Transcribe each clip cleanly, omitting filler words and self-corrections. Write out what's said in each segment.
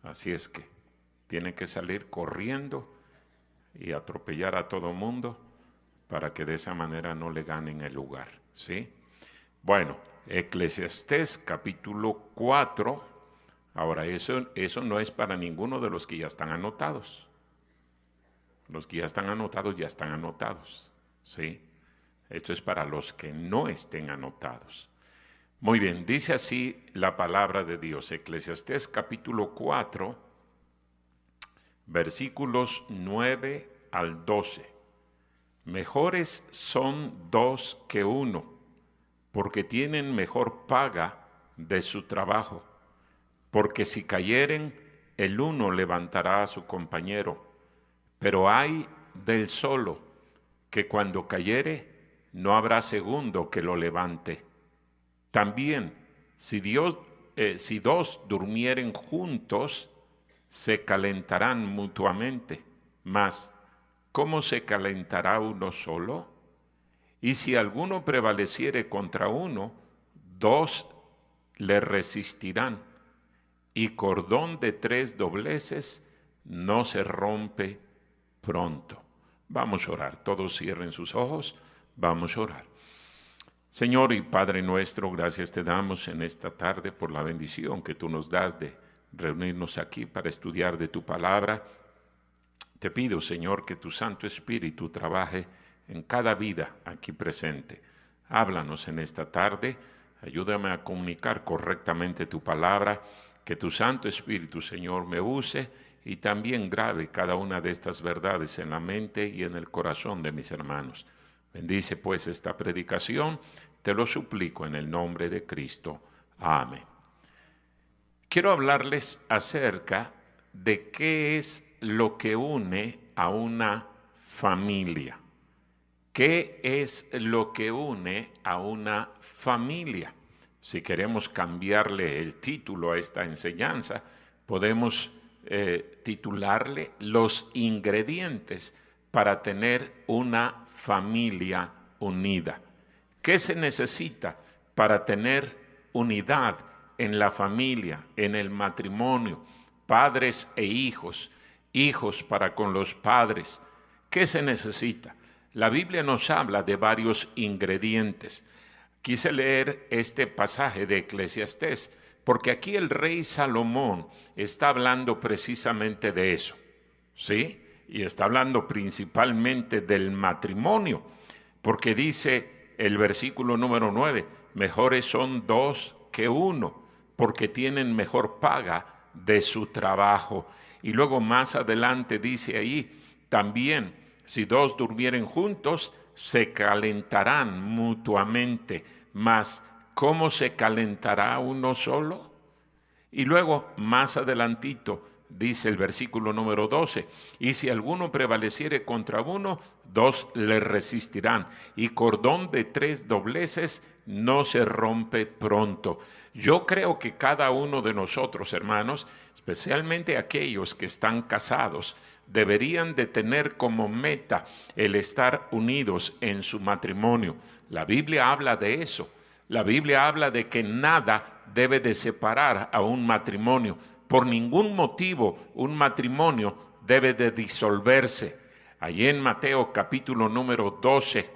Así es que tiene que salir corriendo y atropellar a todo mundo para que de esa manera no le ganen el lugar, ¿sí? Bueno, Eclesiastés capítulo 4. Ahora, eso no es para ninguno de los que ya están anotados. Los que ya están anotados, ¿sí? Esto es para los que no estén anotados. Muy bien, dice así la palabra de Dios, Eclesiastés capítulo 4, versículos 9 al 12. Mejores son dos que uno, porque tienen mejor paga de su trabajo. Porque si cayeren, el uno levantará a su compañero. Pero ay del solo, que cuando cayere, no habrá segundo que lo levante. También, si dos durmieren juntos, se calentarán mutuamente. Mas, ¿cómo se calentará uno solo? Y si alguno prevaleciere contra uno, dos le resistirán. Y cordón de 3 dobleces no se rompe pronto. Vamos a orar. Todos cierren sus ojos. Vamos a orar. Señor y Padre nuestro, gracias te damos en esta tarde por la bendición que tú nos das de reunirnos aquí para estudiar de tu palabra. Te pido, Señor, que tu Santo Espíritu trabaje en cada vida aquí presente. Háblanos en esta tarde, ayúdame a comunicar correctamente tu palabra, que tu Santo Espíritu, Señor, me use y también grabe cada una de estas verdades en la mente y en el corazón de mis hermanos. Bendice pues esta predicación, te lo suplico en el nombre de Cristo. Amén. Quiero hablarles acerca de qué es lo que une a una familia. ¿Qué es lo que une a una familia? Si queremos cambiarle el título a esta enseñanza, podemos titularle Los ingredientes para tener una familia unida. ¿Qué se necesita para tener unidad en la familia, en el matrimonio, padres e hijos, hijos para con los padres? ¿Qué se necesita? La Biblia nos habla de varios ingredientes. Quise leer este pasaje de Eclesiastés, porque aquí el rey Salomón está hablando precisamente de eso, ¿sí? Y está hablando principalmente del matrimonio, porque dice el versículo número 9, mejores son dos que uno, porque tienen mejor paga de su trabajo. Y luego más adelante dice ahí, también, si dos durmieren juntos, se calentarán mutuamente, mas ¿cómo se calentará uno solo? Y luego, más adelantito, dice el versículo número 12, y si alguno prevaleciere contra uno, dos le resistirán, y cordón de 3 dobleces no se rompe pronto. Yo creo que cada uno de nosotros, hermanos, especialmente aquellos que están casados, deberían de tener como meta el estar unidos en su matrimonio. La Biblia habla de eso. La Biblia habla de que nada debe de separar a un matrimonio. Por ningún motivo un matrimonio debe de disolverse. Allí en Mateo capítulo número 12,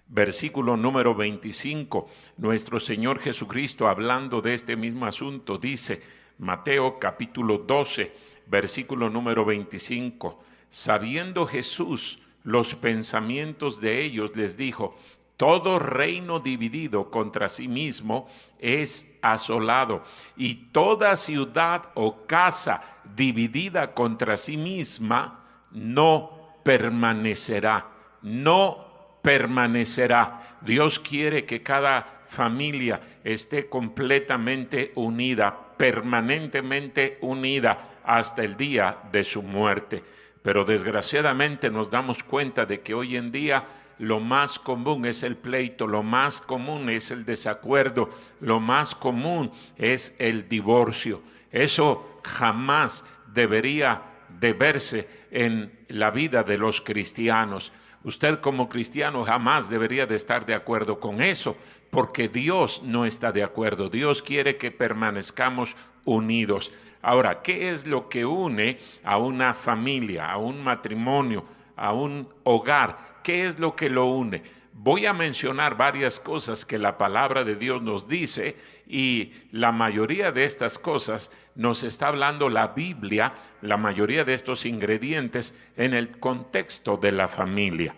versículo número 25, nuestro Señor Jesucristo, hablando de este mismo asunto, dice, Mateo capítulo 12, versículo número 25, sabiendo Jesús los pensamientos de ellos, les dijo, todo reino dividido contra sí mismo es asolado, y toda ciudad o casa dividida contra sí misma no permanecerá, no permanecerá. Dios quiere que cada familia esté completamente unida, permanentemente unida hasta el día de su muerte. Pero desgraciadamente nos damos cuenta de que hoy en día lo más común es el pleito, lo más común es el desacuerdo, lo más común es el divorcio. Eso jamás debería de verse en la vida de los cristianos. Usted como cristiano jamás debería de estar de acuerdo con eso, porque Dios no está de acuerdo. Dios quiere que permanezcamos unidos. Ahora, ¿qué es lo que une a una familia, a un matrimonio, a un hogar? ¿Qué es lo que lo une? Voy a mencionar varias cosas que la palabra de Dios nos dice, y la mayoría de estas cosas nos está hablando la Biblia, la mayoría de estos ingredientes en el contexto de la familia.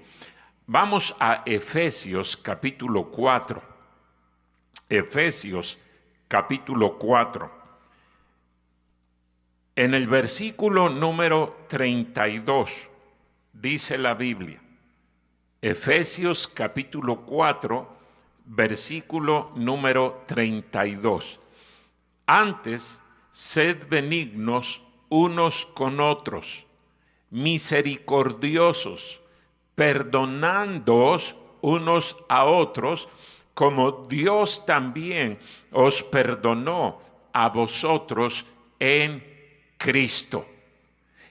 Vamos a Efesios capítulo 4. Efesios capítulo 4. En el versículo número 32 dice la Biblia, Efesios capítulo 4, versículo número 32. Antes, sed benignos unos con otros, misericordiosos, perdonándoos unos a otros, como Dios también os perdonó a vosotros en Cristo.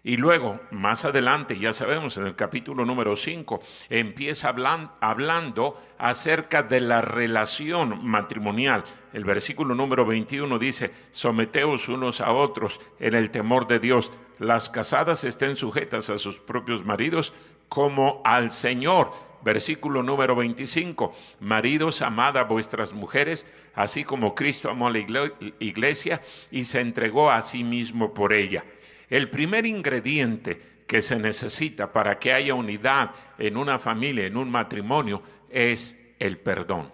Y luego, más adelante, ya sabemos, en el capítulo número 5, empieza hablando acerca de la relación matrimonial. El versículo número 21 dice, someteos unos a otros en el temor de Dios. Las casadas estén sujetas a sus propios maridos como al Señor. Versículo número 25, maridos, amad a vuestras mujeres, así como Cristo amó a la iglesia y se entregó a sí mismo por ella. El primer ingrediente que se necesita para que haya unidad en una familia, en un matrimonio, es el perdón.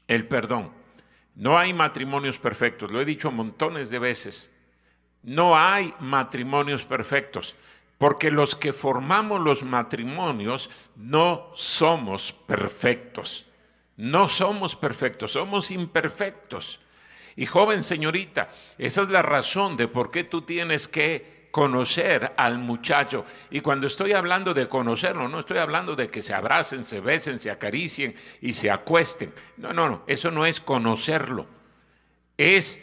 El perdón. No hay matrimonios perfectos, lo he dicho montones de veces. No hay matrimonios perfectos, porque los que formamos los matrimonios no somos perfectos. No somos perfectos, somos imperfectos. Y joven señorita, esa es la razón de por qué tú tienes que conocer al muchacho. Y cuando estoy hablando de conocerlo, no estoy hablando de que se abracen, se besen, se acaricien y se acuesten. No, eso no es conocerlo. Es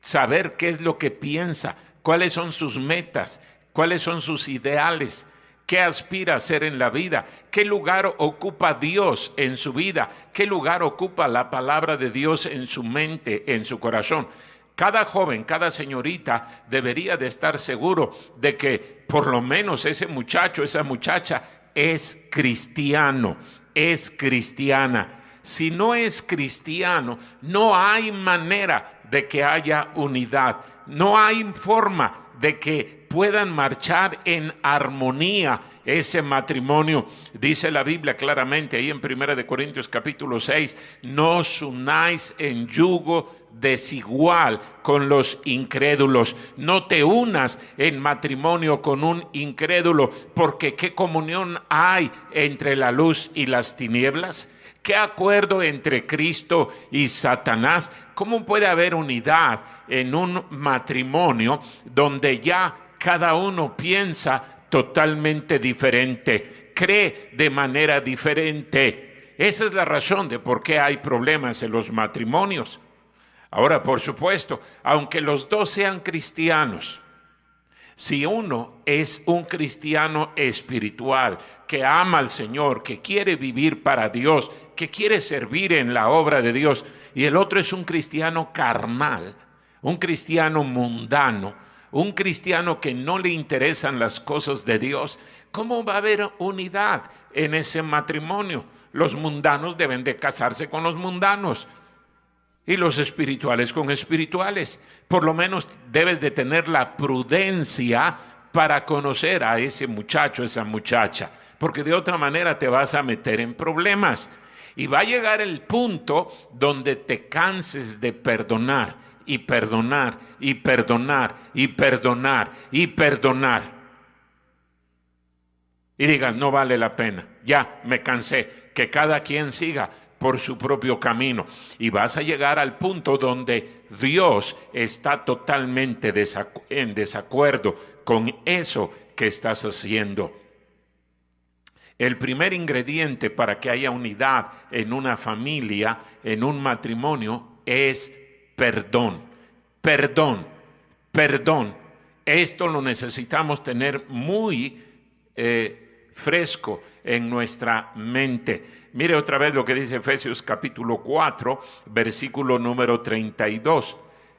saber qué es lo que piensa, cuáles son sus metas, cuáles son sus ideales, qué aspira a hacer en la vida, qué lugar ocupa Dios en su vida, qué lugar ocupa la palabra de Dios en su mente, en su corazón. Cada joven, cada señorita debería de estar seguro de que por lo menos ese muchacho, esa muchacha es cristiano, es cristiana. Si no es cristiano, no hay manera de que haya unidad, no hay forma de que puedan marchar en armonía ese matrimonio. Dice la Biblia claramente ahí en 1 Corintios capítulo 6, no os unáis en yugo desigual con los incrédulos. No te unas en matrimonio con un incrédulo, porque ¿qué comunión hay entre la luz y las tinieblas? ¿Qué acuerdo entre Cristo y Satanás? ¿Cómo puede haber unidad en un matrimonio donde ya cada uno piensa totalmente diferente, cree de manera diferente? Esa es la razón de por qué hay problemas en los matrimonios. Ahora, por supuesto, aunque los dos sean cristianos, si uno es un cristiano espiritual, que ama al Señor, que quiere vivir para Dios, que quiere servir en la obra de Dios, y el otro es un cristiano carnal, un cristiano mundano, un cristiano que no le interesan las cosas de Dios, ¿cómo va a haber unidad en ese matrimonio? Los mundanos deben de casarse con los mundanos, y los espirituales con espirituales. Por lo menos debes de tener la prudencia para conocer a ese muchacho, esa muchacha, porque de otra manera te vas a meter en problemas. Y va a llegar el punto donde te canses de perdonar y perdonar y perdonar y perdonar y perdonar. Y digas, no vale la pena, ya me cansé, que cada quien siga por su propio camino, y vas a llegar al punto donde Dios está totalmente en desacuerdo con eso que estás haciendo. El primer ingrediente para que haya unidad en una familia, en un matrimonio, es perdón. Perdón, perdón. Esto lo necesitamos tener muy fresco en nuestra mente. Mire otra vez lo que dice Efesios capítulo 4, versículo número 32.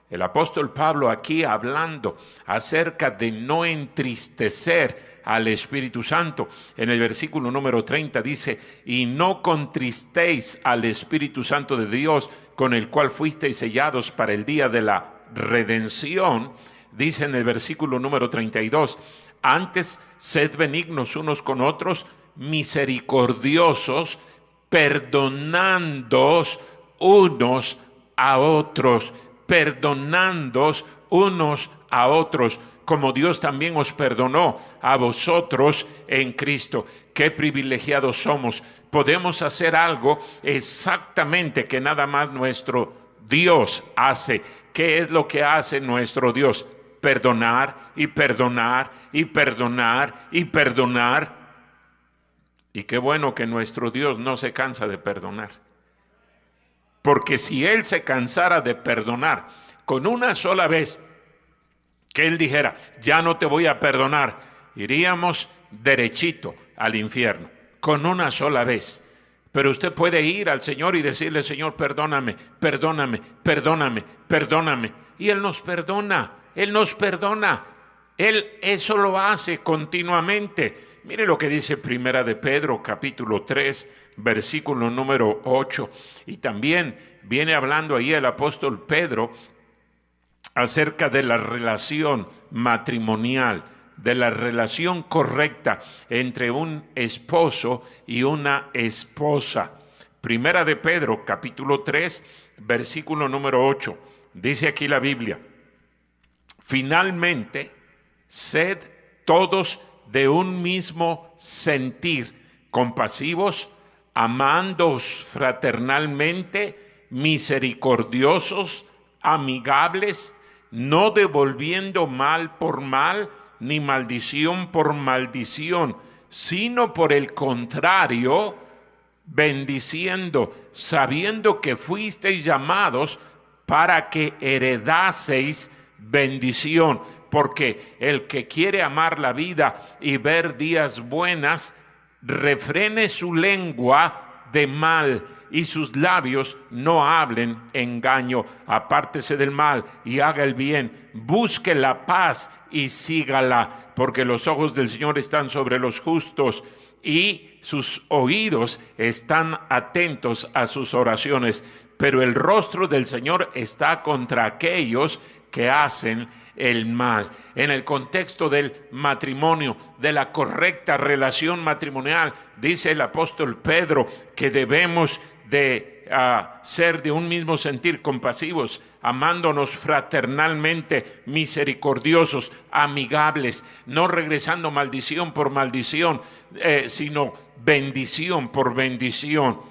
El apóstol Pablo aquí hablando acerca de no entristecer al Espíritu Santo. En el versículo número 30 dice: y no contristéis al Espíritu Santo de Dios, con el cual fuisteis sellados para el día de la redención. Dice en el versículo número 32, antes sed benignos unos con otros, misericordiosos, perdonándoos unos a otros, perdonándoos unos a otros, como Dios también os perdonó a vosotros en Cristo. Qué privilegiados somos. Podemos hacer algo exactamente que nada más nuestro Dios hace. ¿Qué es lo que hace nuestro Dios? Perdonar y perdonar y perdonar y perdonar. Y qué bueno que nuestro Dios no se cansa de perdonar. Porque si Él se cansara de perdonar con una sola vez, que Él dijera, ya no te voy a perdonar, iríamos derechito al infierno, con una sola vez. Pero usted puede ir al Señor y decirle, Señor, perdóname, perdóname, perdóname, perdóname. Y Él nos perdona, Él nos perdona. Él eso lo hace continuamente. Mire lo que dice Primera de Pedro, capítulo 3, versículo número 8. Y también viene hablando ahí el apóstol Pedro acerca de la relación matrimonial, de la relación correcta entre un esposo y una esposa. Primera de Pedro, capítulo 3, versículo número 8. Dice aquí la Biblia: finalmente, sed todos de un mismo sentir, compasivos, amándoos fraternalmente, misericordiosos, amigables, no devolviendo mal por mal, ni maldición por maldición, sino por el contrario, bendiciendo, sabiendo que fuisteis llamados para que heredaseis bendición. Porque el que quiere amar la vida y ver días buenas, refrene su lengua de mal y sus labios no hablen engaño. Apártese del mal y haga el bien, busque la paz y sígala, porque los ojos del Señor están sobre los justos y sus oídos están atentos a sus oraciones, pero el rostro del Señor está contra aquellos que hacen el mal. En el contexto del matrimonio, de la correcta relación matrimonial, dice el apóstol Pedro que debemos de ser de un mismo sentir, compasivos, amándonos fraternalmente, misericordiosos, amigables, no regresando maldición por maldición, sino bendición por bendición.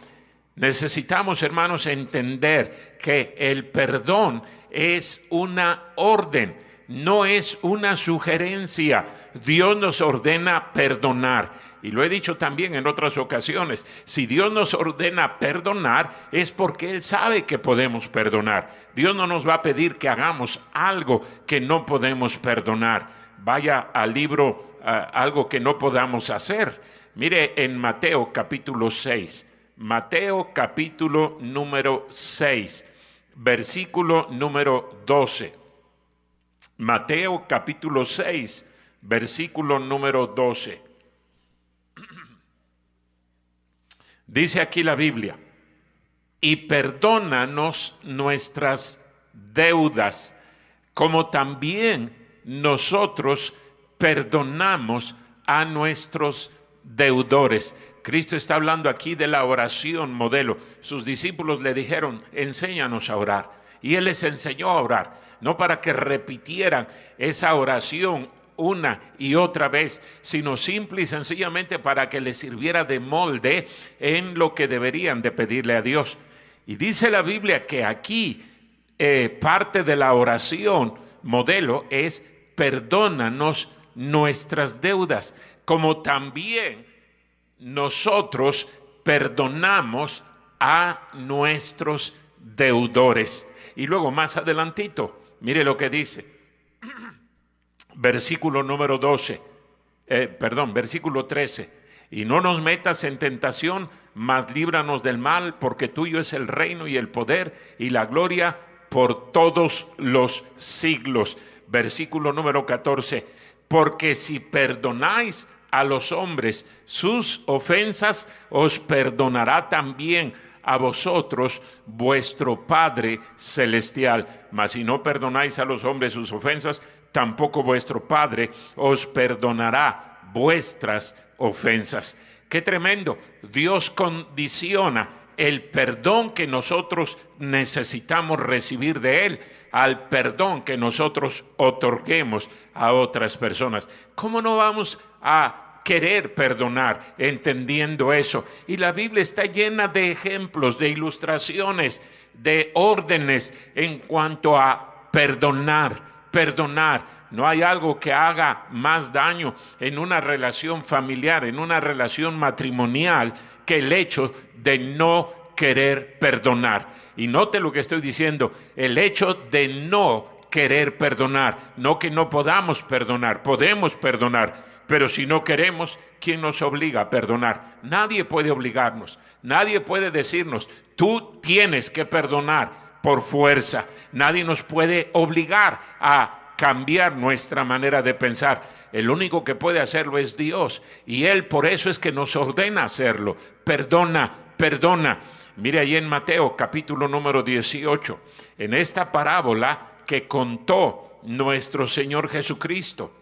Necesitamos, hermanos, entender que el perdón es una orden, no es una sugerencia. Dios nos ordena perdonar. Y lo he dicho también en otras ocasiones, si Dios nos ordena perdonar es porque Él sabe que podemos perdonar. Dios no nos va a pedir que hagamos algo que no podemos perdonar. Vaya al libro, algo que no podamos hacer. Mire en Mateo capítulo 6, Mateo capítulo número 6, versículo número 12. Mateo capítulo 6, versículo número 12. Dice aquí la Biblia: y perdónanos nuestras deudas, como también nosotros perdonamos a nuestros deudores. Cristo está hablando aquí de la oración modelo. Sus discípulos le dijeron: enséñanos a orar. Y Él les enseñó a orar, no para que repitieran esa oración una y otra vez, sino simple y sencillamente para que les sirviera de molde en lo que deberían de pedirle a Dios. Y dice la Biblia que aquí parte de la oración modelo es: perdónanos nuestras deudas, como también nosotros perdonamos a nuestros deudores. Y luego más adelantito, mire lo que dice, versículo número 12, versículo 13: Y no nos metas en tentación, mas líbranos del mal, porque tuyo es el reino y el poder y la gloria por todos los siglos. Versículo número 14. Porque si perdonáis a los hombres sus ofensas, os perdonará también a vosotros vuestro Padre Celestial. Mas si no perdonáis a los hombres sus ofensas, tampoco vuestro Padre os perdonará vuestras ofensas. ¡Qué tremendo! Dios condiciona el perdón que nosotros necesitamos recibir de Él al perdón que nosotros otorguemos a otras personas. ¿Cómo no vamos a querer perdonar entendiendo eso? Y la Biblia está llena de ejemplos, de ilustraciones, de órdenes en cuanto a perdonar. No hay algo que haga más daño en una relación familiar, en una relación matrimonial, que el hecho de no querer perdonar. Y note lo que estoy diciendo, el hecho de no querer perdonar, no que no podamos perdonar, podemos perdonar, pero si no queremos, ¿quién nos obliga a perdonar? Nadie puede obligarnos, nadie puede decirnos, tú tienes que perdonar por fuerza. Nadie nos puede obligar a cambiar nuestra manera de pensar. El único que puede hacerlo es Dios, y Él por eso es que nos ordena hacerlo. Perdona. Mire ahí en Mateo capítulo número 18, en esta parábola que contó nuestro Señor Jesucristo,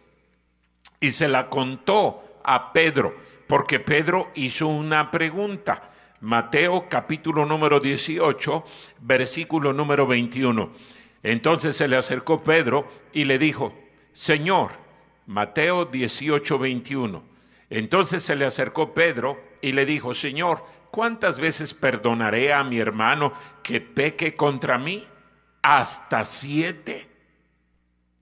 y se la contó a Pedro, porque Pedro hizo una pregunta. Mateo capítulo número 18, versículo número 21. Entonces se le acercó Pedro y le dijo, Señor, Mateo 18, 21. Entonces se le acercó Pedro y le dijo, Señor, ¿cuántas veces perdonaré a mi hermano que peque contra mí? ¿Hasta 7?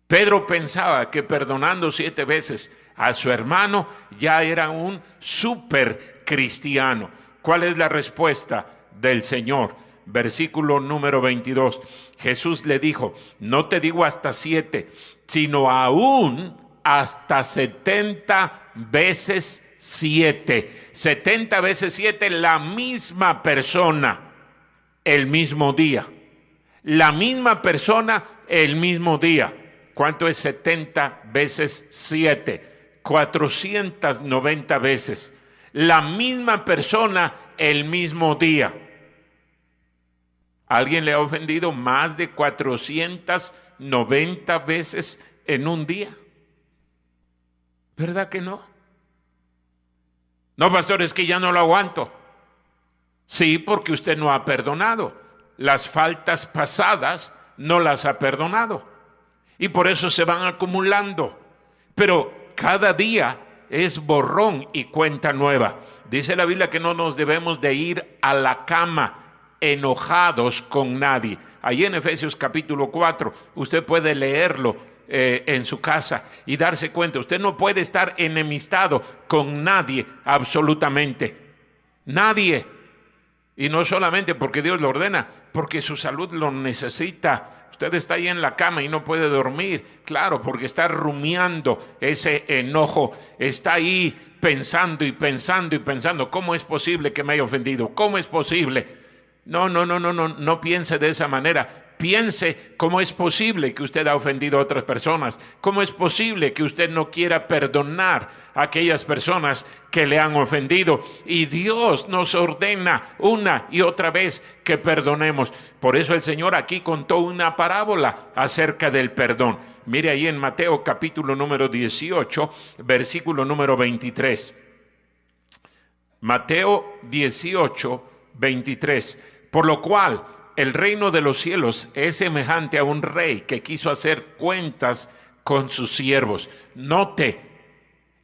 Pedro pensaba que perdonando 7 veces a su hermano ya era un súper cristiano. ¿Cuál es la respuesta del Señor? Versículo número 22. Jesús le dijo, no te digo hasta 7, sino aún hasta 70 veces 7. 70 veces 7, la misma persona, el mismo día. La misma persona, el mismo día. ¿Cuánto es 70 veces 7? 490 veces. La misma persona, el mismo día. ¿Alguien le ha ofendido más de 490 veces en un día? ¿Verdad que no? No, pastor, es que ya no lo aguanto. Sí, porque usted no ha perdonado. Las faltas pasadas no las ha perdonado. Y por eso se van acumulando. Pero cada día es borrón y cuenta nueva. Dice la Biblia que no nos debemos de ir a la cama enojados con nadie. Ahí en Efesios capítulo 4, usted puede leerlo en su casa y darse cuenta. Usted no puede estar enemistado con nadie, absolutamente. Nadie. Y no solamente porque Dios lo ordena, porque su salud lo necesita. Usted está ahí en la cama y no puede dormir, claro, porque está rumiando ese enojo, está ahí pensando y pensando, ¿cómo es posible que me haya ofendido? ¿Cómo es posible? No piense de esa manera. Piense cómo es posible que usted ha ofendido a otras personas, cómo es posible que usted no quiera perdonar a aquellas personas que le han ofendido. Y Dios nos ordena una y otra vez que perdonemos. Por eso el Señor aquí contó una parábola acerca del perdón. Mire ahí en Mateo capítulo número 18, versículo número 23. Mateo 18, 23. Por lo cual el reino de los cielos es semejante a un rey que quiso hacer cuentas con sus siervos. Note,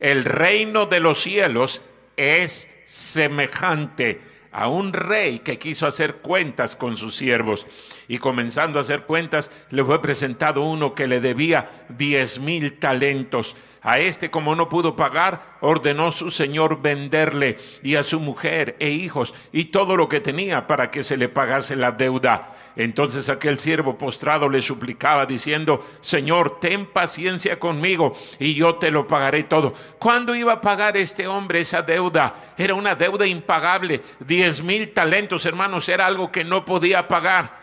el reino de los cielos es semejante a un rey que quiso hacer cuentas con sus siervos. Y comenzando a hacer cuentas, le fue presentado uno que le debía 10,000 talentos. A este, como no pudo pagar, ordenó su señor venderle, y a su mujer e hijos y todo lo que tenía, para que se le pagase la deuda. Entonces aquel siervo postrado le suplicaba diciendo: Señor, ten paciencia conmigo y yo te lo pagaré todo. ¿Cuándo iba a pagar este hombre esa deuda? Era una deuda impagable. 10,000 talentos, hermanos, era algo que no podía pagar.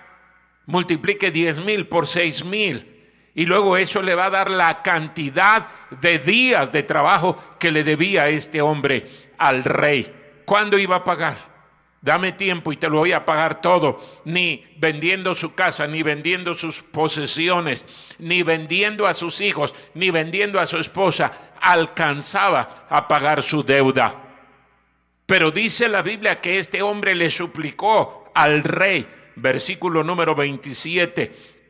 Multiplique 10,000 por 6,000. Y luego eso le va a dar la cantidad de días de trabajo que le debía este hombre al rey. ¿Cuándo iba a pagar? Dame tiempo y te lo voy a pagar todo. Ni vendiendo su casa, ni vendiendo sus posesiones, ni vendiendo a sus hijos, ni vendiendo a su esposa, alcanzaba a pagar su deuda. Pero dice la Biblia que este hombre le suplicó al rey. Versículo número 27.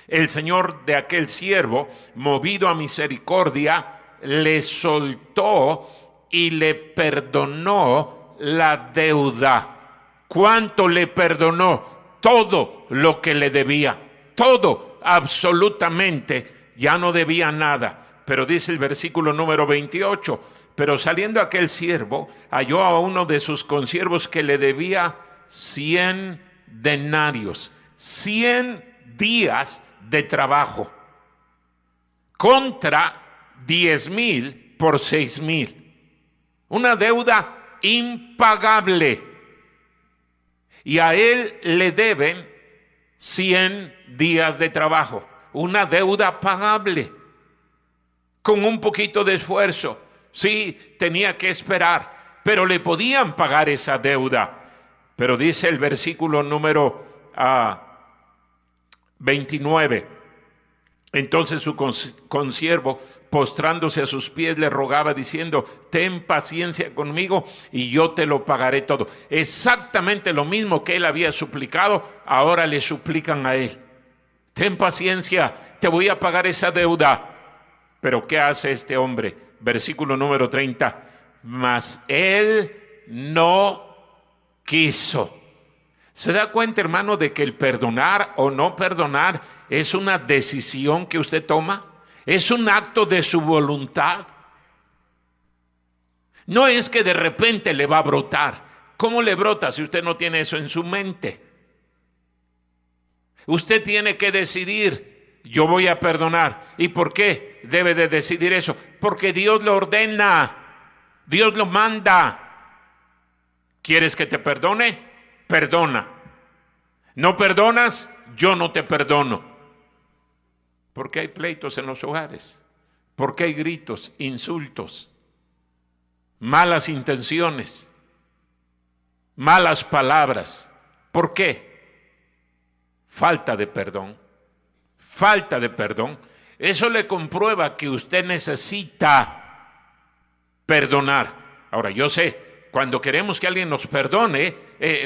El señor de aquel siervo, movido a misericordia, le soltó y le perdonó la deuda. ¿Cuánto le perdonó? Todo lo que le debía. Todo, absolutamente. Ya no debía nada. Pero dice el versículo número 28. Pero saliendo aquel siervo, halló a uno de sus consiervos que le debía 100 denarios. 100 días de trabajo contra 10,000 por 6,000, una deuda impagable, y a él le deben 100 días de trabajo, una deuda pagable, con un poquito de esfuerzo. Sí, tenía que esperar, pero le podían pagar esa deuda. Pero dice el versículo número 29. Entonces su consiervo, postrándose a sus pies, le rogaba diciendo: ten paciencia conmigo y yo te lo pagaré todo. Exactamente lo mismo que él había suplicado, ahora le suplican a él: ten paciencia, te voy a pagar esa deuda. Pero ¿qué hace este hombre? Versículo número 30. Mas él no quiso. ¿Se da cuenta, hermano, de que el perdonar o no perdonar es una decisión que usted toma? Es un acto de su voluntad. No es que de repente le va a brotar. ¿Cómo le brota si usted no tiene eso en su mente? Usted tiene que decidir: yo voy a perdonar. ¿Y por qué debe de decidir eso? Porque Dios lo ordena. Dios lo manda. ¿Quieres que te perdone? Perdona. ¿No perdonas? Yo no te perdono. ¿Por qué hay pleitos en los hogares? ¿Por qué hay gritos, insultos, malas intenciones, malas palabras? ¿Por qué? Falta de perdón. Falta de perdón. Eso le comprueba que usted necesita perdonar. Ahora, yo sé, cuando queremos que alguien nos perdone,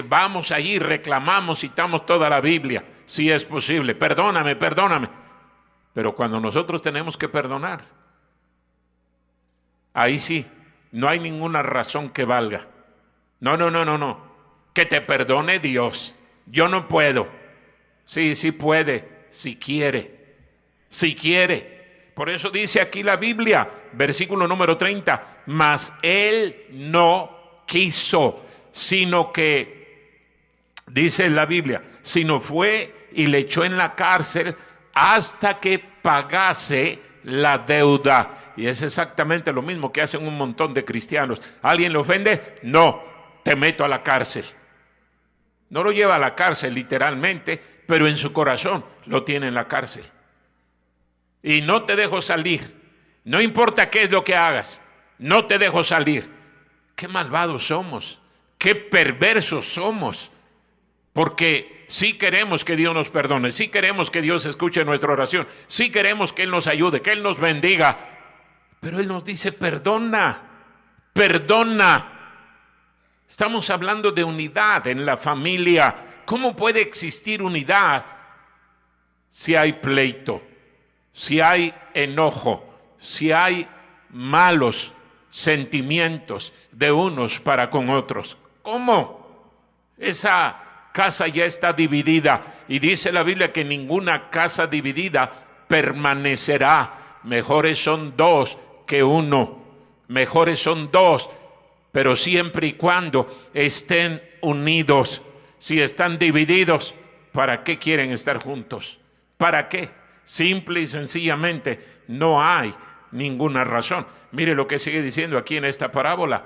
vamos allí, reclamamos, citamos toda la Biblia, si es posible: perdóname, perdóname. Pero cuando nosotros tenemos que perdonar, ahí sí, no hay ninguna razón que valga. No. Que te perdone Dios. Yo no puedo. Sí puede, si quiere. Si quiere. Por eso dice aquí la Biblia, versículo número 30, mas él no quiso, sino que, dice la Biblia, sino fue y le echó en la cárcel hasta que pagase la deuda. Y es exactamente lo mismo que hacen un montón de cristianos. ¿Alguien le ofende? No, te meto a la cárcel. No lo lleva a la cárcel literalmente, pero en su corazón lo tiene en la cárcel. Y no te dejo salir. No importa qué es lo que hagas, no te dejo salir. Qué malvados somos, qué perversos somos. Porque sí queremos que Dios nos perdone, sí queremos que Dios escuche nuestra oración, sí queremos que Él nos ayude, que Él nos bendiga. Pero Él nos dice: perdona, perdona. Estamos hablando de unidad en la familia. ¿Cómo puede existir unidad si hay pleito, si hay enojo, si hay malos sentimientos de unos para con otros? ¿Cómo? Esa casa ya está dividida y dice la Biblia que ninguna casa dividida permanecerá. Mejores son dos que uno. Mejores son dos, pero siempre y cuando estén unidos. Si están divididos, ¿para qué quieren estar juntos? ¿Para qué? Simple y sencillamente no hay ninguna razón. Mire lo que sigue diciendo aquí en esta parábola.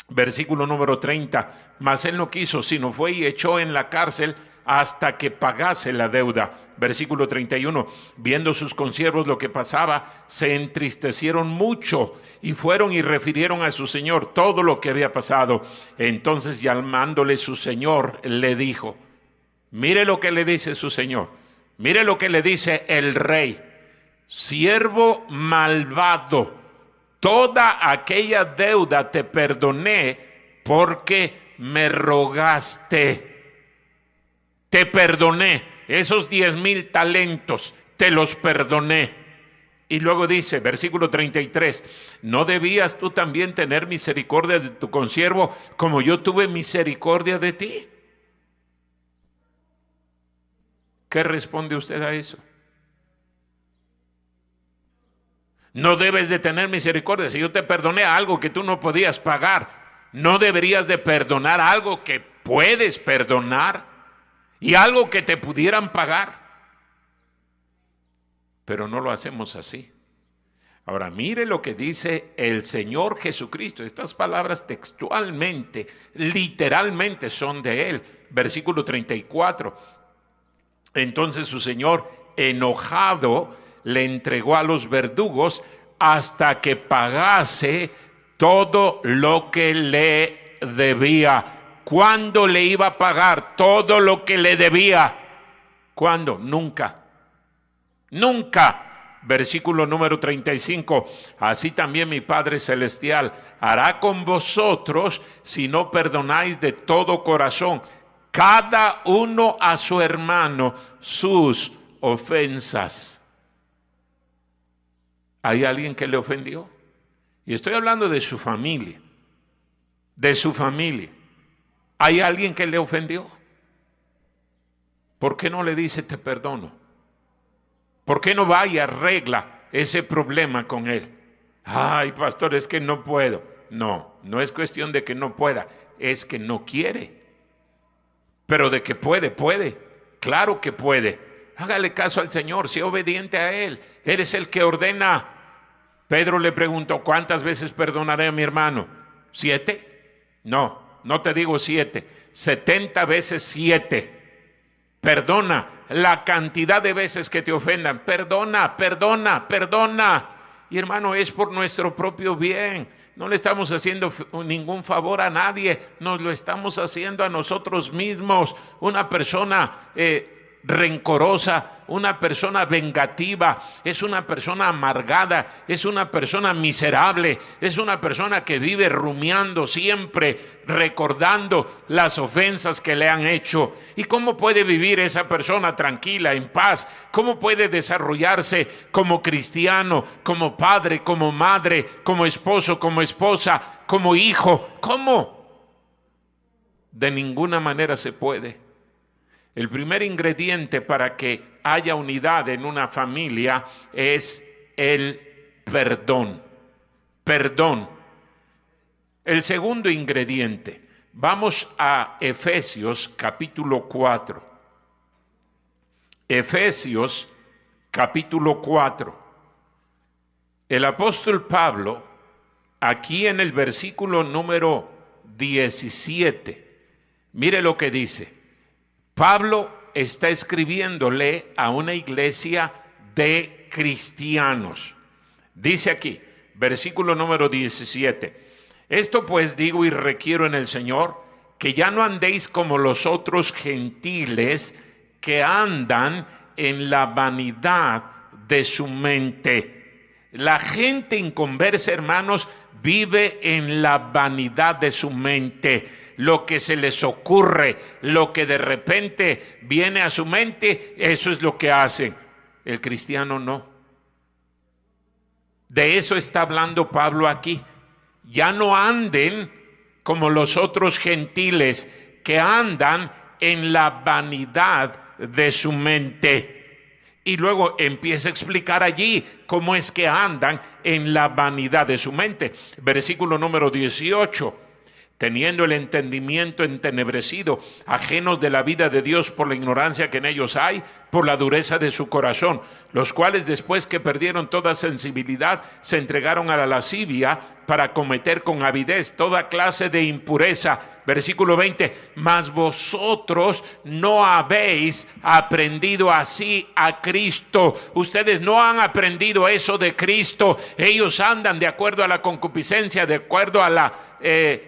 Versículo número 30. Mas él no quiso, sino fue y echó en la cárcel hasta que pagase la deuda. Versículo 31. Viendo sus consiervos lo que pasaba, se entristecieron mucho y fueron y refirieron a su señor todo lo que había pasado. Entonces, llamándole su señor, le dijo, mire lo que le dice su señor, mire lo que le dice el rey: siervo malvado, toda aquella deuda te perdoné porque me rogaste. Te perdoné, esos 10,000 talentos, te los perdoné. Y luego dice, versículo 33, ¿no debías tú también tener misericordia de tu consiervo como yo tuve misericordia de ti? ¿Qué responde usted a eso? No debes de tener misericordia. Si yo te perdoné algo que tú no podías pagar, ¿no deberías de perdonar algo que puedes perdonar? Y algo que te pudieran pagar. Pero no lo hacemos así. Ahora mire lo que dice el Señor Jesucristo. Estas palabras textualmente, literalmente son de Él. Versículo 34. Entonces su Señor, enojado, le entregó a los verdugos hasta que pagase todo lo que le debía. ¿Cuándo le iba a pagar todo lo que le debía? ¿Cuándo? Nunca. Nunca. Versículo número 35. Así también mi Padre Celestial hará con vosotros si no perdonáis de todo corazón, cada uno a su hermano, sus ofensas. ¿Hay alguien que le ofendió? Y estoy hablando de su familia. De su familia. ¿Hay alguien que le ofendió? ¿Por qué no le dice te perdono? ¿Por qué no va y arregla ese problema con él? Ay, pastor, es que no puedo. No, no es cuestión de que no pueda, es que no quiere. Pero de que puede, puede. Claro que puede. Hágale caso al Señor, sea obediente a Él. Él es el que ordena. Pedro le preguntó, ¿cuántas veces perdonaré a mi hermano? ¿7? No te digo 7. 70 veces 7. Perdona la cantidad de veces que te ofendan. Perdona. Y hermano, es por nuestro propio bien. No le estamos haciendo ningún favor a nadie. Nos lo estamos haciendo a nosotros mismos. Una persona rencorosa, una persona vengativa, es una persona amargada, es una persona miserable, es una persona que vive rumiando siempre, recordando las ofensas que le han hecho. ¿Y cómo puede vivir esa persona tranquila, en paz? ¿Cómo puede desarrollarse como cristiano, como padre, como madre, como esposo, como esposa, como hijo? ¿Cómo? De ninguna manera se puede. El primer ingrediente para que haya unidad en una familia es el perdón. Perdón. El segundo ingrediente, vamos a Efesios capítulo 4. Efesios capítulo 4. El apóstol Pablo, aquí en el versículo número 17, mire lo que dice. Pablo está escribiéndole a una iglesia de cristianos. Dice aquí, versículo número 17. Esto pues digo y requiero en el Señor, que ya no andéis como los otros gentiles que andan en la vanidad de su mente. La gente inconversa, hermanos, vive en la vanidad de su mente. Lo que se les ocurre, lo que de repente viene a su mente, eso es lo que hacen. El cristiano no. De eso está hablando Pablo aquí. Ya no anden como los otros gentiles que andan en la vanidad de su mente. Y luego empieza a explicar allí cómo es que andan en la vanidad de su mente. Versículo número 18. Teniendo el entendimiento entenebrecido, ajenos de la vida de Dios por la ignorancia que en ellos hay, por la dureza de su corazón, los cuales después que perdieron toda sensibilidad, se entregaron a la lascivia para cometer con avidez toda clase de impureza. Versículo 20, mas vosotros no habéis aprendido así a Cristo. Ustedes no han aprendido eso de Cristo. Ellos andan de acuerdo a la concupiscencia, de acuerdo a la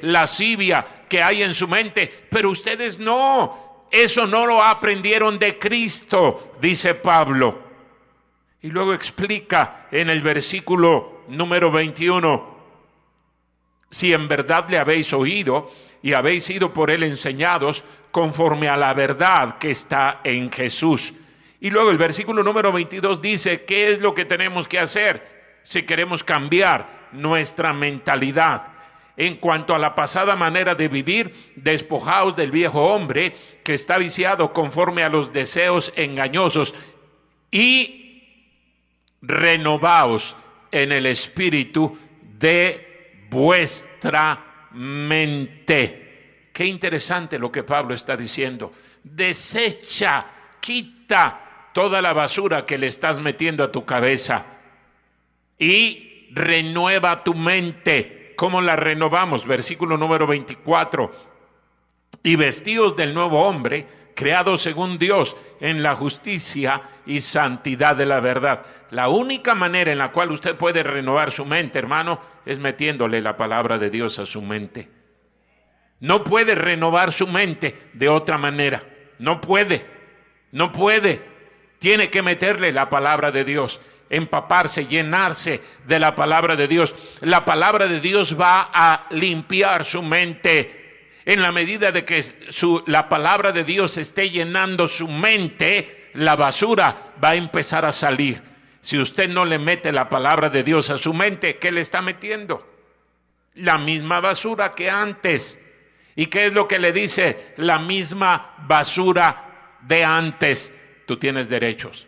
lascivia que hay en su mente, pero ustedes no, eso no lo aprendieron de Cristo, dice Pablo. Y luego explica en el versículo número 21, si en verdad le habéis oído y habéis sido por él enseñados conforme a la verdad que está en Jesús. Y luego el versículo número 22 dice, ¿qué es lo que tenemos que hacer si queremos cambiar nuestra mentalidad? En cuanto a la pasada manera de vivir, despojaos del viejo hombre que está viciado conforme a los deseos engañosos y renovaos en el espíritu de vuestra mente. Qué interesante lo que Pablo está diciendo. Desecha, quita toda la basura que le estás metiendo a tu cabeza y renueva tu mente. ¿Cómo la renovamos? Versículo número 24. Y vestidos del nuevo hombre, creado según Dios en la justicia y santidad de la verdad. La única manera en la cual usted puede renovar su mente, hermano, es metiéndole la palabra de Dios a su mente. No puede renovar su mente de otra manera. No puede. Tiene que meterle la palabra de Dios. Empaparse, llenarse de la palabra de Dios. La palabra de Dios va a limpiar su mente. En la medida de que la palabra de Dios esté llenando su mente, la basura va a empezar a salir. Si usted no le mete la palabra de Dios a su mente, ¿qué le está metiendo? La misma basura que antes. ¿Y qué es lo que le dice la misma basura de antes? Tú tienes derechos.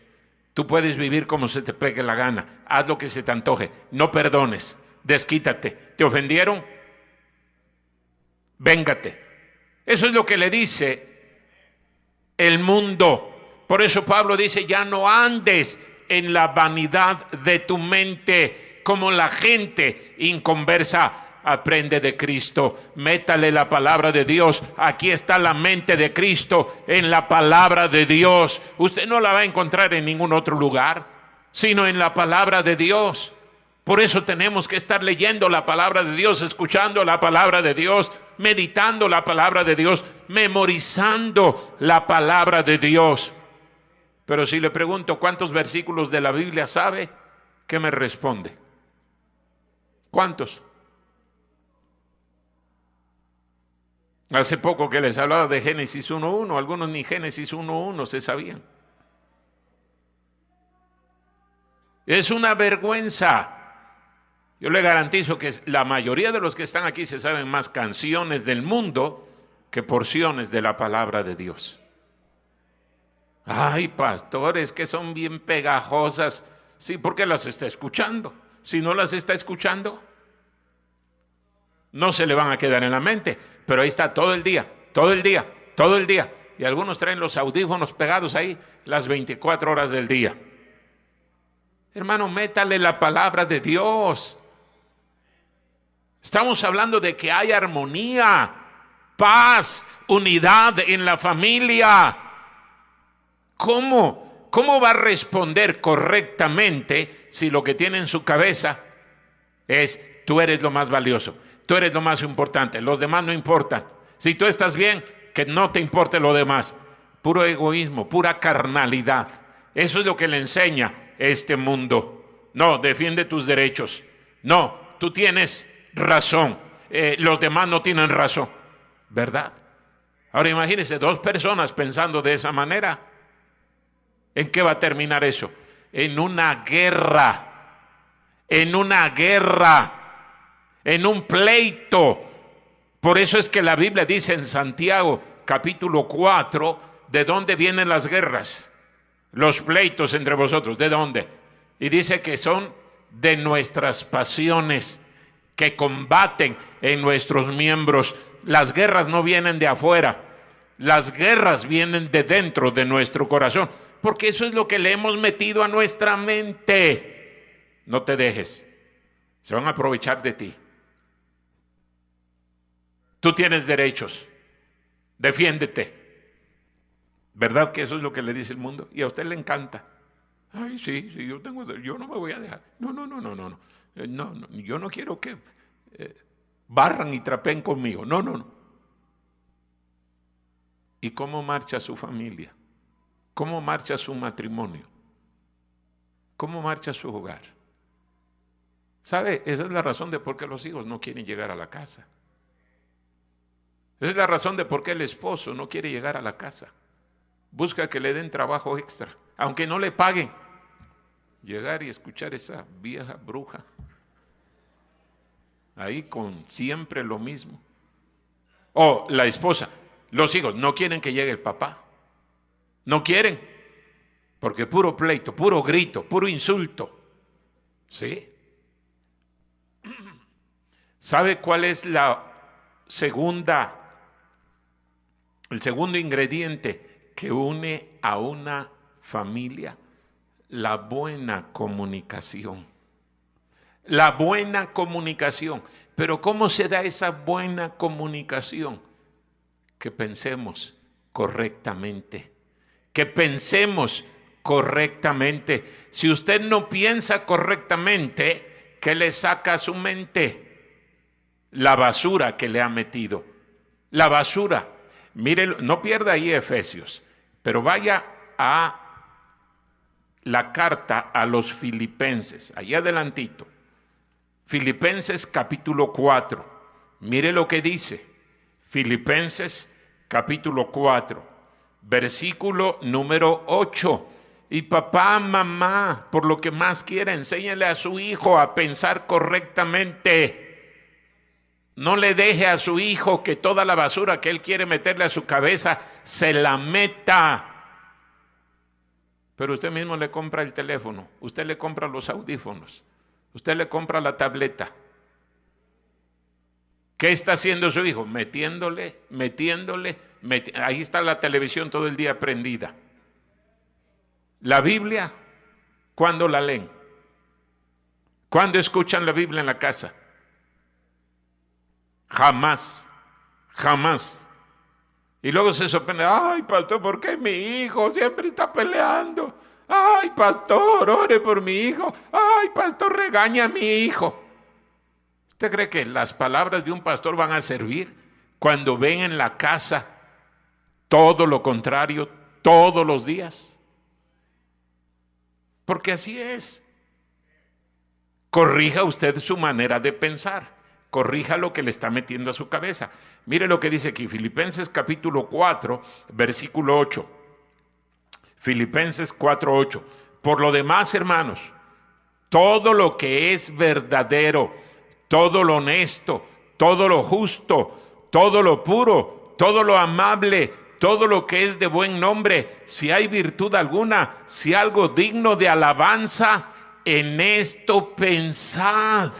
Tú puedes vivir como se te pegue la gana. Haz lo que se te antoje. No perdones. Desquítate. ¿Te ofendieron? Véngate. Eso es lo que le dice el mundo. Por eso Pablo dice, ya no andes en la vanidad de tu mente, como la gente inconversa aprende de Cristo. Métale la palabra de Dios. Aquí está la mente de Cristo en la palabra de Dios. Usted no la va a encontrar en ningún otro lugar, sino en la palabra de Dios. Por eso tenemos que estar leyendo la palabra de Dios, escuchando la palabra de Dios, meditando la palabra de Dios, memorizando la palabra de Dios. Pero si le pregunto cuántos versículos de la Biblia sabe, ¿qué me responde? ¿Cuántos? Hace poco que les hablaba de Génesis 1.1, algunos ni Génesis 1.1 se sabían. Es una vergüenza. Yo le garantizo que la mayoría de los que están aquí se saben más canciones del mundo que porciones de la palabra de Dios. Ay, pastores, que son bien pegajosas. Sí, porque las está escuchando. Si no las está escuchando, no se le van a quedar en la mente, pero ahí está todo el día. Y algunos traen los audífonos pegados ahí las 24 horas del día. Hermano, métale la palabra de Dios. Estamos hablando de que hay armonía, paz, unidad en la familia. ¿Cómo va a responder correctamente si lo que tiene en su cabeza es tú eres lo más valioso? Tú eres lo más importante, los demás no importan. Si tú estás bien, que no te importe lo demás. Puro egoísmo, pura carnalidad. Eso es lo que le enseña este mundo. No, defiende tus derechos. No, tú tienes razón. Los demás no tienen razón. ¿Verdad? Ahora imagínense, dos personas pensando de esa manera. ¿En qué va a terminar eso? En una guerra. En un pleito. Por eso es que la Biblia dice en Santiago capítulo 4, ¿de dónde vienen las guerras? Los pleitos entre vosotros, ¿de dónde? Y dice que son de nuestras pasiones que combaten en nuestros miembros. Las guerras no vienen de afuera, las guerras vienen de dentro de nuestro corazón, porque eso es lo que le hemos metido a nuestra mente. No te dejes, se van a aprovechar de ti. Tú tienes derechos, defiéndete. ¿Verdad que eso es lo que le dice el mundo? Y a usted le encanta. Ay, sí, yo no me voy a dejar. No, yo no quiero que barran y trapeen conmigo. No. ¿Y cómo marcha su familia? ¿Cómo marcha su matrimonio? ¿Cómo marcha su hogar? ¿Sabe? Esa es la razón de por qué los hijos no quieren llegar a la casa. Esa es la razón de por qué el esposo no quiere llegar a la casa. Busca que le den trabajo extra, aunque no le paguen. Llegar y escuchar esa vieja bruja ahí con siempre lo mismo. O la esposa, los hijos no quieren que llegue el papá. No quieren, porque puro pleito, puro grito, puro insulto. ¿Sí? ¿Sabe cuál es el segundo ingrediente que une a una familia? La buena comunicación. La buena comunicación. Pero ¿cómo se da esa buena comunicación? Que pensemos correctamente. Que pensemos correctamente. Si usted no piensa correctamente, ¿qué le saca a su mente? La basura que le ha metido. La basura. Mire, no pierda ahí Efesios, pero vaya a la carta a los Filipenses, allí adelantito. Filipenses capítulo 4. Mire lo que dice. Filipenses capítulo 4, versículo número 8. Y papá, mamá, por lo que más quiera, enséñale a su hijo a pensar correctamente. No le deje a su hijo que toda la basura que él quiere meterle a su cabeza se la meta. Pero usted mismo le compra el teléfono, usted le compra los audífonos, usted le compra la tableta. ¿Qué está haciendo su hijo? Metiéndole. Ahí está la televisión todo el día prendida. La Biblia, ¿cuándo la leen? ¿Cuándo escuchan la Biblia en la casa? Jamás. Y luego se sorprende, ay, pastor, ¿por qué mi hijo siempre está peleando? Ay, pastor, ore por mi hijo. Ay, pastor, regaña a mi hijo. ¿Usted cree que las palabras de un pastor van a servir cuando ven en la casa todo lo contrario todos los días? Porque así es. Corrija usted su manera de pensar. Corrija lo que le está metiendo a su cabeza. Mire lo que dice aquí, Filipenses capítulo 4, versículo 8. Filipenses 4, 8. Por lo demás, hermanos, todo lo que es verdadero, todo lo honesto, todo lo justo, todo lo puro, todo lo amable, todo lo que es de buen nombre, si hay virtud alguna, si algo digno de alabanza, en esto pensad.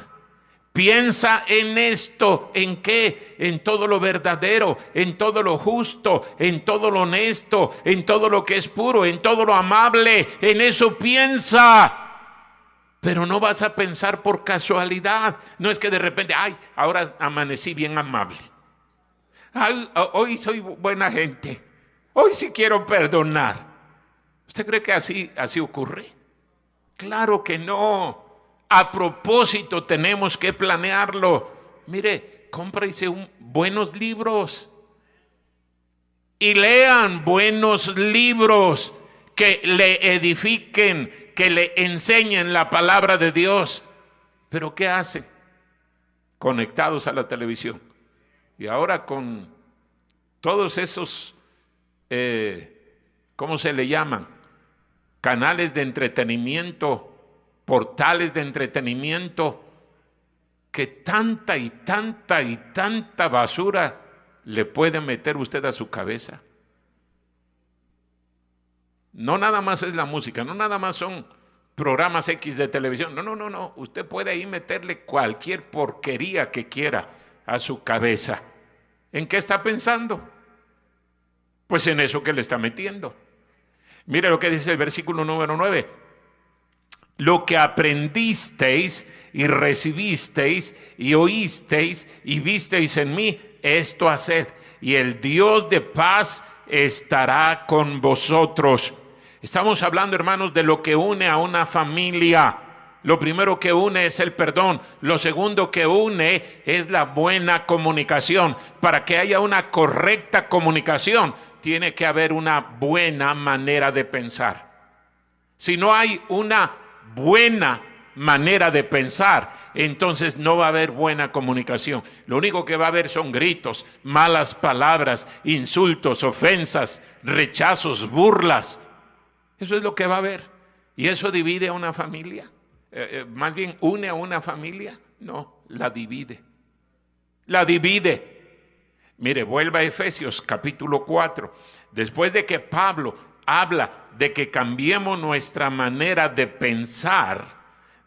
Piensa en esto, ¿en qué? En todo lo verdadero, en todo lo justo, en todo lo honesto, en todo lo que es puro, en todo lo amable, en eso piensa. Pero no vas a pensar por casualidad, no es que de repente, ay, ahora amanecí bien amable. Ay, hoy soy buena gente, hoy sí quiero perdonar. ¿Usted cree que así ocurre? Claro que no. A propósito tenemos que planearlo. Mire, cómprese buenos libros y lean buenos libros que le edifiquen, que le enseñen la palabra de Dios. ¿Pero qué hacen? Conectados a la televisión. Y ahora con todos esos, ¿cómo se le llaman? Canales de entretenimiento, portales de entretenimiento, que tanta basura le puede meter usted a su cabeza? No nada más es la música, no nada más son programas X de televisión. No. Usted puede ahí meterle cualquier porquería que quiera a su cabeza. ¿En qué está pensando? Pues en eso que le está metiendo. Mire lo que dice el versículo número 9. Lo que aprendisteis y recibisteis y oísteis y visteis en mí, esto haced, y el Dios de paz estará con vosotros. Estamos hablando, hermanos, de lo que une a una familia. Lo primero que une es el perdón. Lo segundo que une es la buena comunicación. Para que haya una correcta comunicación, tiene que haber una buena manera de pensar. Si no hay una buena manera de pensar, entonces no va a haber buena comunicación. Lo único que va a haber son gritos, malas palabras, insultos, ofensas, rechazos, burlas. Eso es lo que va a haber. ¿Y eso divide a una familia? Más bien, ¿une a una familia? No, la divide. La divide. Mire, vuelva a Efesios capítulo 4. Después de que Pablo habla de que cambiemos nuestra manera de pensar,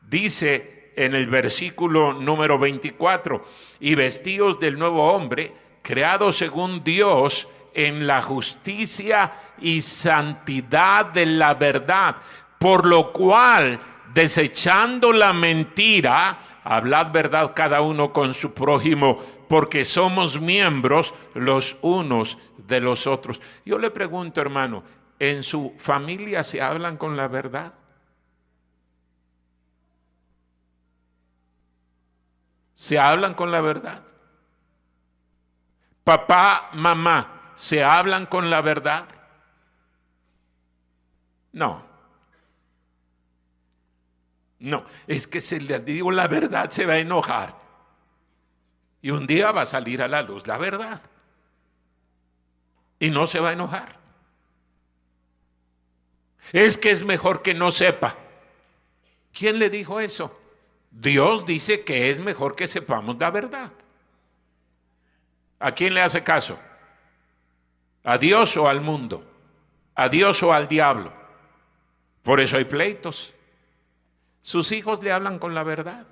dice en el versículo número 24, y vestíos del nuevo hombre, creado según Dios en la justicia y santidad de la verdad, por lo cual, desechando la mentira, hablad verdad cada uno con su prójimo, porque somos miembros los unos de los otros. Yo le pregunto, hermano, ¿en su familia se hablan con la verdad? ¿Se hablan con la verdad? Papá, mamá, ¿se hablan con la verdad? No, es que si le digo la verdad se va a enojar. Y un día va a salir a la luz la verdad. Y no se va a enojar. Es que es mejor que no sepa. ¿Quién le dijo eso? Dios dice que es mejor que sepamos la verdad. ¿A quién le hace caso? ¿A Dios o al mundo? ¿A Dios o al diablo? Por eso hay pleitos. Sus hijos le hablan con la verdad.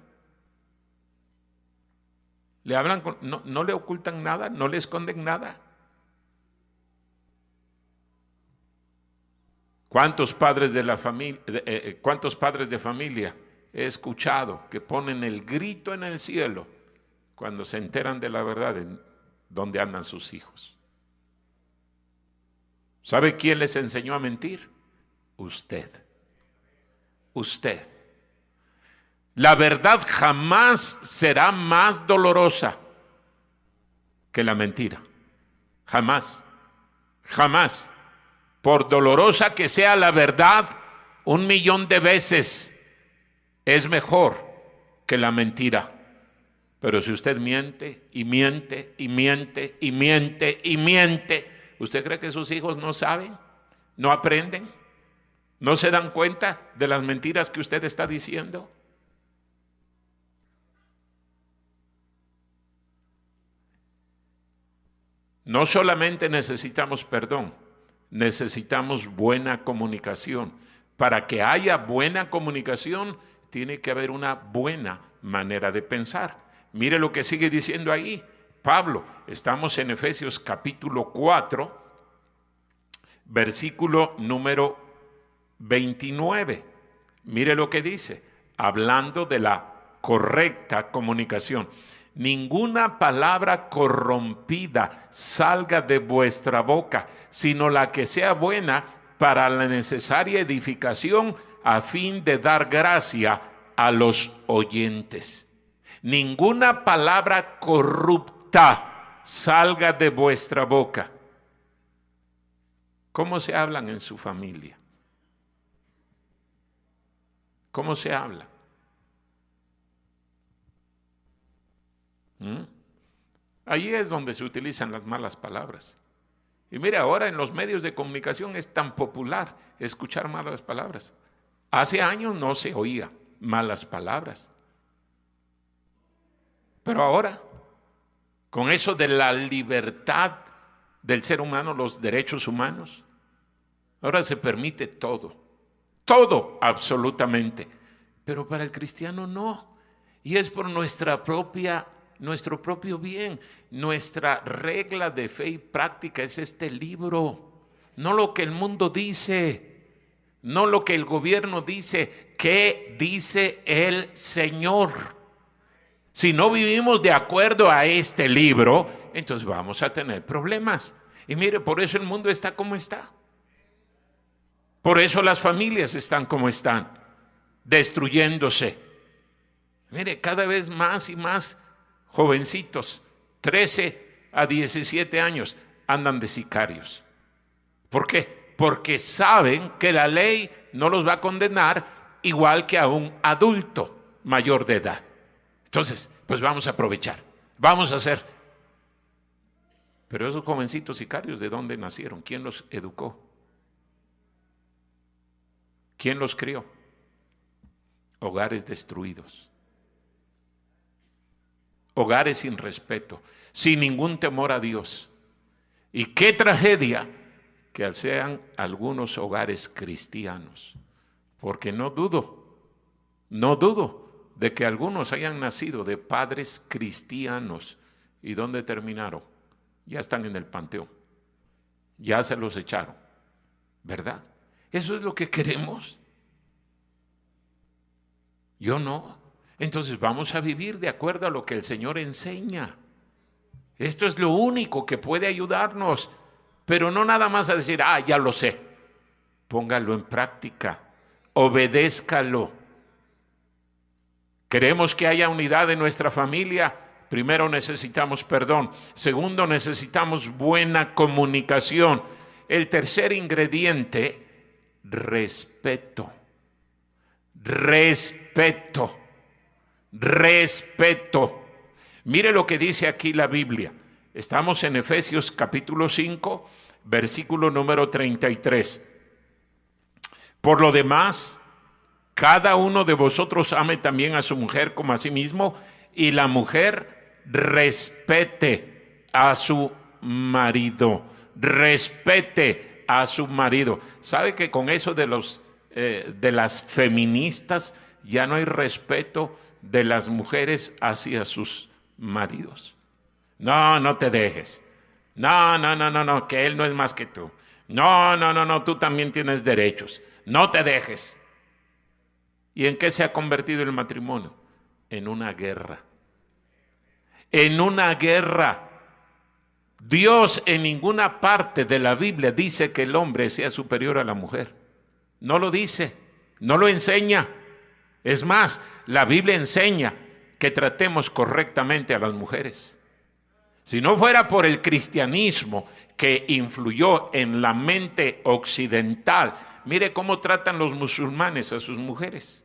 Le hablan con, no le ocultan nada, no le esconden nada. ¿Cuántos padres de la familia, cuántos padres de familia he escuchado que ponen el grito en el cielo cuando se enteran de la verdad en dónde andan sus hijos? ¿Sabe quién les enseñó a mentir? Usted. Usted. La verdad jamás será más dolorosa que la mentira. Jamás. Jamás. Por dolorosa que sea la verdad, 1,000,000 de veces es mejor que la mentira. Pero si usted miente y miente y miente y miente y miente, ¿usted cree que sus hijos no saben? ¿No aprenden? ¿No se dan cuenta de las mentiras que usted está diciendo? No solamente necesitamos perdón, necesitamos buena comunicación. Para que haya buena comunicación, tiene que haber una buena manera de pensar. Mire lo que sigue diciendo ahí Pablo. Estamos en Efesios capítulo 4, versículo número 29. Mire lo que dice, hablando de la correcta comunicación. Ninguna palabra corrompida salga de vuestra boca, sino la que sea buena para la necesaria edificación, a fin de dar gracia a los oyentes. Ninguna palabra corrupta salga de vuestra boca. ¿Cómo se hablan en su familia? ¿Cómo se habla? Ahí es donde se utilizan las malas palabras. Y mire, ahora en los medios de comunicación es tan popular escuchar malas palabras. Hace años no se oía malas palabras. Pero ahora con eso de la libertad del ser humano, los derechos humanos. Ahora se permite todo, todo absolutamente, pero para el cristiano no, y es por nuestro propio bien. Nuestra regla de fe y práctica es este libro, no lo que el mundo dice, no lo que el gobierno dice. ¿Qué dice el Señor? Si no vivimos de acuerdo a este libro, entonces vamos a tener problemas. Y mire, por eso el mundo está como está. Por eso las familias están como están, destruyéndose. Mire, cada vez más y más jovencitos, 13 a 17 años, andan de sicarios. ¿Por qué? Porque saben que la ley no los va a condenar igual que a un adulto mayor de edad. Entonces, pues vamos a aprovechar, vamos a hacer. Pero esos jovencitos sicarios, ¿de dónde nacieron? ¿Quién los educó? ¿Quién los crió? Hogares destruidos. Hogares sin respeto, sin ningún temor a Dios. Y qué tragedia que sean algunos hogares cristianos, porque no dudo de que algunos hayan nacido de padres cristianos. ¿Y dónde terminaron? Ya están en el panteón, ya se los echaron, ¿verdad? ¿Eso es lo que queremos? Yo no. Entonces vamos a vivir de acuerdo a lo que el Señor enseña. Esto es lo único que puede ayudarnos, pero no nada más a decir, ya lo sé. Póngalo en práctica, obedézcalo. Queremos que haya unidad en nuestra familia. Primero necesitamos perdón. Segundo, necesitamos buena comunicación. El tercer ingrediente, respeto. Respeto. Respeto. Mire lo que dice aquí la Biblia. Estamos en Efesios capítulo 5, versículo número 33. Por lo demás, cada uno de vosotros ame también a su mujer como a sí mismo, y la mujer respete a su marido. Respete a su marido. ¿Sabe que con eso de las feministas ya no hay respeto de las mujeres hacia sus maridos? No te dejes. No, que él no es más que tú. No, tú también tienes derechos. No te dejes. ¿Y en qué se ha convertido el matrimonio? En una guerra. En una guerra. Dios en ninguna parte de la Biblia dice que el hombre sea superior a la mujer. No lo dice, no lo enseña. Es más, la Biblia enseña que tratemos correctamente a las mujeres. Si no fuera por el cristianismo que influyó en la mente occidental, mire cómo tratan los musulmanes a sus mujeres.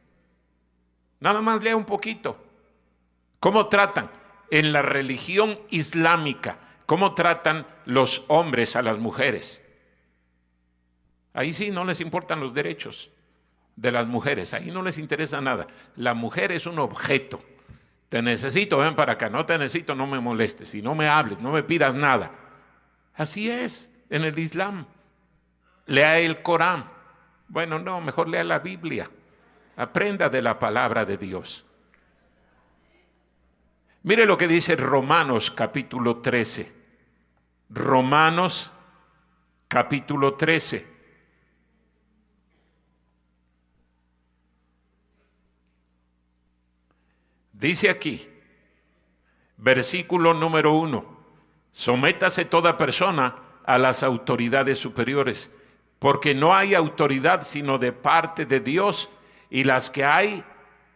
Nada más lea un poquito. ¿Cómo tratan en la religión islámica? ¿Cómo tratan los hombres a las mujeres? Ahí sí no les importan los derechos de las mujeres, ahí no les interesa nada. La mujer es un objeto. Te necesito, ven para acá. No te necesito, no me molestes. Y no me hables, no me pidas nada. Así es en el Islam. Lea el Corán. Bueno, no, mejor lea la Biblia. Aprenda de la palabra de Dios. Mire lo que dice Romanos capítulo 13. Romanos capítulo 13. Dice aquí, versículo número 1, sométase toda persona a las autoridades superiores, porque no hay autoridad sino de parte de Dios, y las que hay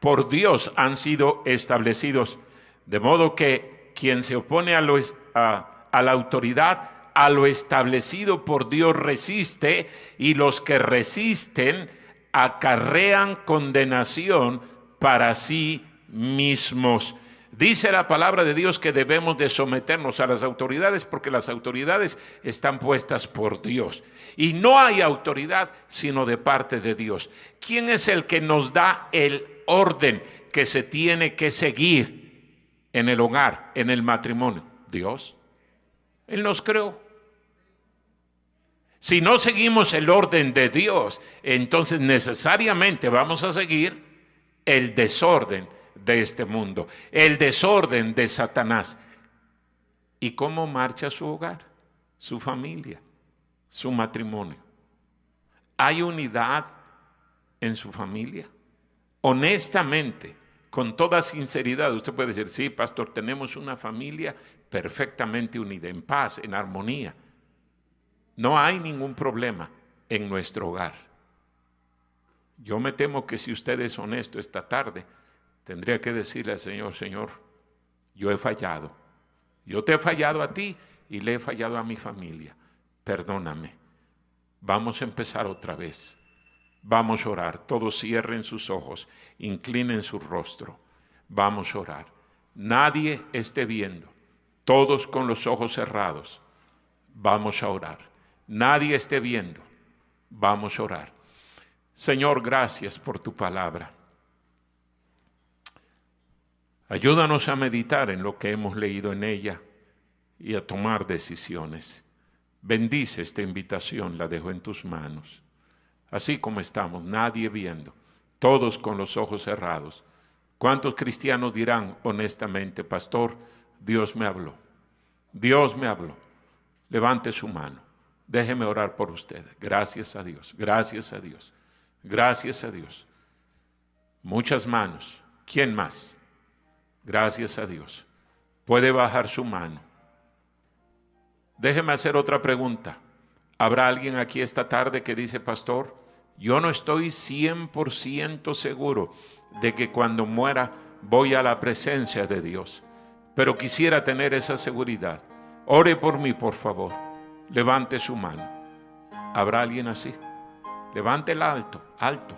por Dios han sido establecidos. De modo que quien se opone a la autoridad, a lo establecido por Dios resiste, y los que resisten acarrean condenación para sí mismos. Dice la palabra de Dios que debemos de someternos a las autoridades porque las autoridades están puestas por Dios. Y no hay autoridad sino de parte de Dios. ¿Quién es el que nos da el orden que se tiene que seguir en el hogar, en el matrimonio? Dios. Él nos creó. Si no seguimos el orden de Dios, entonces necesariamente vamos a seguir el desorden de este mundo, el desorden de Satanás. ¿Y cómo marcha su hogar, su familia, su matrimonio? ¿Hay unidad en su familia? Honestamente, con toda sinceridad, usted puede decir, sí, pastor, tenemos una familia perfectamente unida, en paz, en armonía. No hay ningún problema en nuestro hogar. Yo me temo que si usted es honesto esta tarde, tendría que decirle al Señor, Señor, yo he fallado. Yo te he fallado a ti y le he fallado a mi familia. Perdóname. Vamos a empezar otra vez. Vamos a orar. Todos cierren sus ojos, inclinen su rostro. Vamos a orar. Nadie esté viendo. Todos con los ojos cerrados. Vamos a orar. Nadie esté viendo. Vamos a orar. Señor, gracias por tu palabra. Ayúdanos a meditar en lo que hemos leído en ella y a tomar decisiones. Bendice esta invitación, la dejo en tus manos. Así como estamos, nadie viendo, todos con los ojos cerrados. ¿Cuántos cristianos dirán honestamente, pastor, Dios me habló? Dios me habló. Levante su mano. Déjeme orar por usted. Gracias a Dios, gracias a Dios, gracias a Dios. Muchas manos. ¿Quién más? Gracias a Dios. Puede bajar su mano. Déjeme hacer otra pregunta. ¿Habrá alguien aquí esta tarde que dice, pastor, yo no estoy 100% seguro de que cuando muera voy a la presencia de Dios, pero quisiera tener esa seguridad? Ore por mí, por favor. Levante su mano. ¿Habrá alguien así? Levántela alto, alto.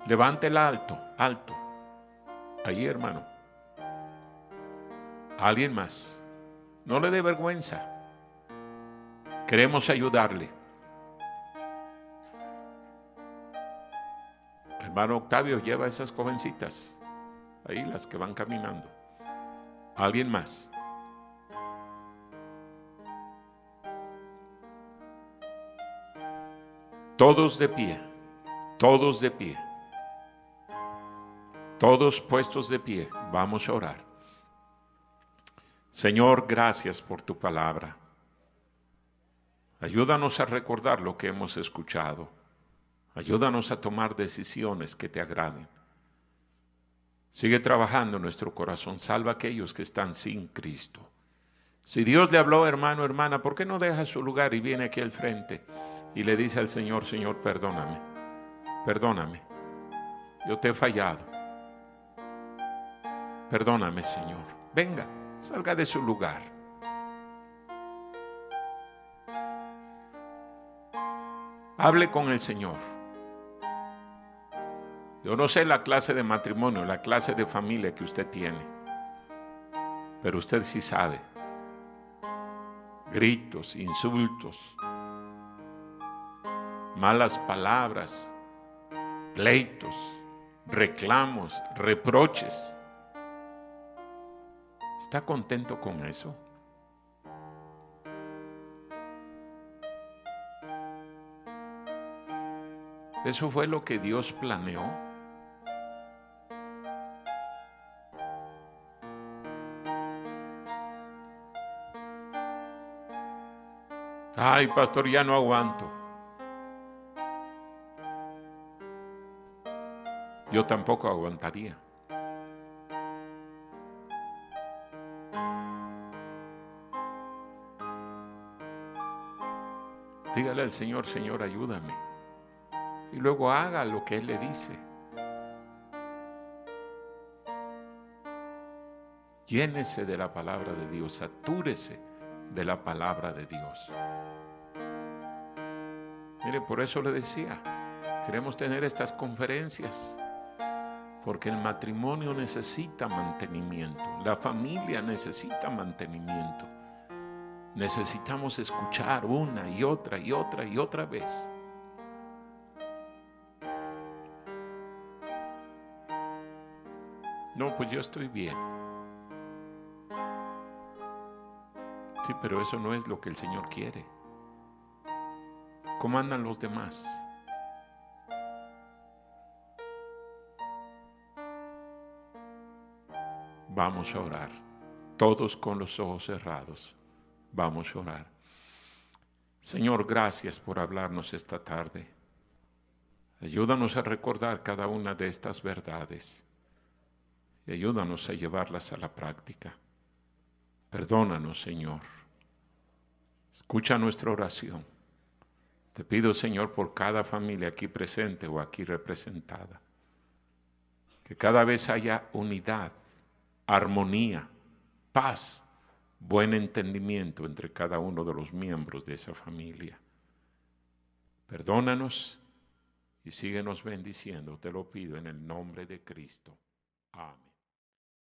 Levántela alto, alto. Ahí, hermano. ¿Alguien más? No le dé vergüenza. Queremos ayudarle. Hermano Octavio, lleva esas jovencitas. Ahí, las que van caminando. ¿Alguien más? Todos de pie. Todos de pie. Todos puestos de pie. Vamos a orar. Señor, gracias por tu palabra. Ayúdanos a recordar lo que hemos escuchado. Ayúdanos a tomar decisiones que te agraden. Sigue trabajando en nuestro corazón. Salva a aquellos que están sin Cristo. Si Dios le habló, hermano, hermana, ¿por qué no deja su lugar y viene aquí al frente y le dice al Señor, Señor, perdóname, perdóname, yo te he fallado, perdóname, Señor? Venga, salga de su lugar. Hable con el Señor. Yo no sé la clase de matrimonio, la clase de familia que usted tiene, pero usted sí sabe. Gritos, insultos, malas palabras, pleitos, reclamos, reproches. ¿Está contento con eso? ¿Eso fue lo que Dios planeó? Ay, pastor, ya no aguanto. Yo tampoco aguantaría. Dígale al Señor, Señor, ayúdame. Y luego haga lo que Él le dice. Llénese de la palabra de Dios, satúrese de la palabra de Dios. Mire, por eso le decía, queremos tener estas conferencias, porque el matrimonio necesita mantenimiento, la familia necesita mantenimiento. Necesitamos escuchar una y otra y otra y otra vez. No, pues yo estoy bien. Sí, pero eso no es lo que el Señor quiere. ¿Cómo andan los demás? Vamos a orar. Todos con los ojos cerrados. Vamos a orar. Señor, gracias por hablarnos esta tarde. Ayúdanos a recordar cada una de estas verdades y ayúdanos a llevarlas a la práctica. Perdónanos, Señor. Escucha nuestra oración. Te pido, Señor, por cada familia aquí presente o aquí representada, que cada vez haya unidad, armonía, paz, buen entendimiento entre cada uno de los miembros de esa familia. Perdónanos y síguenos bendiciendo, te lo pido en el nombre de Cristo. Amén.